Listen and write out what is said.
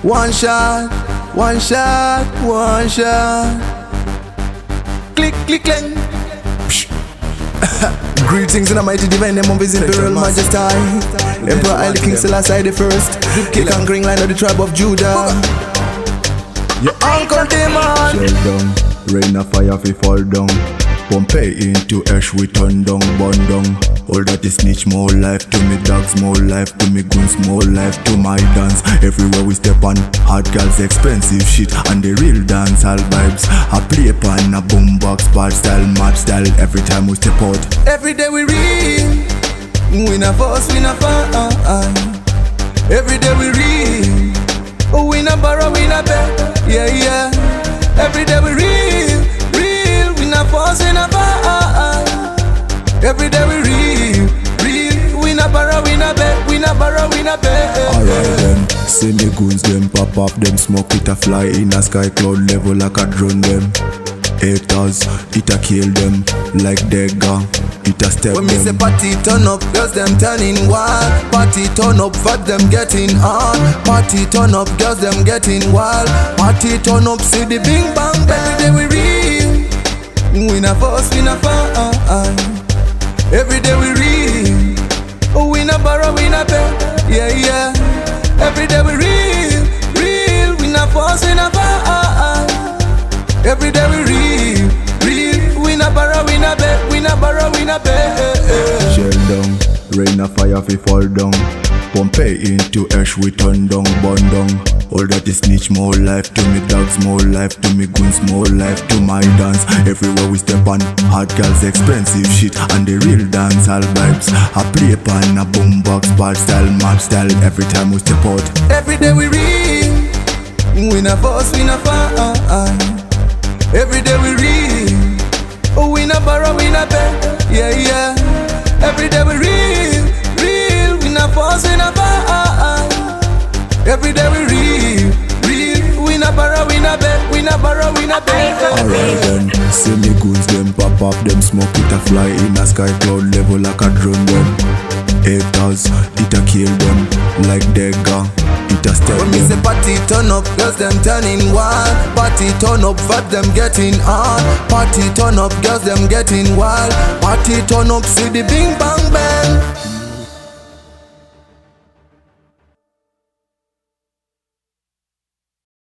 One shot, one shot, one shot. Click, click, clang. Greetings in a mighty divine name of His Imperial Majesty Emperor Haile King Selassie the First, the conquering line of the tribe of Judah. Your uncle demon. Shell down, rain of fire fi fall down. Pompeii into ash we turn down, burn down. All that is snitch, more life to me dogs, more life to me goons, more life to my dance. Everywhere we step on, hot girls, expensive shit, and the real dancehall vibes. I play upon a boombox, bad style, mad style. Every time we step out, every day we real. We not fuss, we not fight. Every day we real. We not borrow, we not beg. Yeah, yeah. Every day we real, real. We not fuss, we not fight. Every day we real, real. We not borrow, we not beg. We not borrow, we not beg. alright then. See me goons them pop up, them smoke it a fly in a sky cloud level like a drone them. Haters, it a kill them like dagger, it a step when them. me say party turn up, girls them turning wild. Party turn up, fuck them getting on. Party turn up, girls them getting wild. Party turn up, see the bing bang bang. Every day we real. We not fuss, we not fight. Every day we real. We not borrow, we not beg. Yeah, yeah. Every day we real, real. We not fuss, we not fight. Every day we real, real. We not borrow, we not beg. We not borrow, we not beg. Shell down, rain of fire fi fall down. Pompeii into ash we turn down, burn down. All that is snitch, more life to me dogs, more life to me goons, more life to my dance. Everywhere we step on, hot girls, expensive shit, and the real dancehall vibes. I play upon a boombox, bad style, mad style. Every time we step out, every day we real. We not fuss, we not fight. Every day we real. We not borrow, we not beg. Yeah, yeah. Every day we real, real. We not fuss, we not fight. Every day we real, real. We not borrow, we not beg. We not borrow, we not beg. alright then. See me goons them pop up, them smoke it a fly in a sky cloud level like a drone them. Haters, it a kill them like dagger, it a step when me them. say party turn up, girls them turning wild. Party turn up, vibe them getting on. Party turn up, girls them getting wild. Party turn up, see the bing bang bang.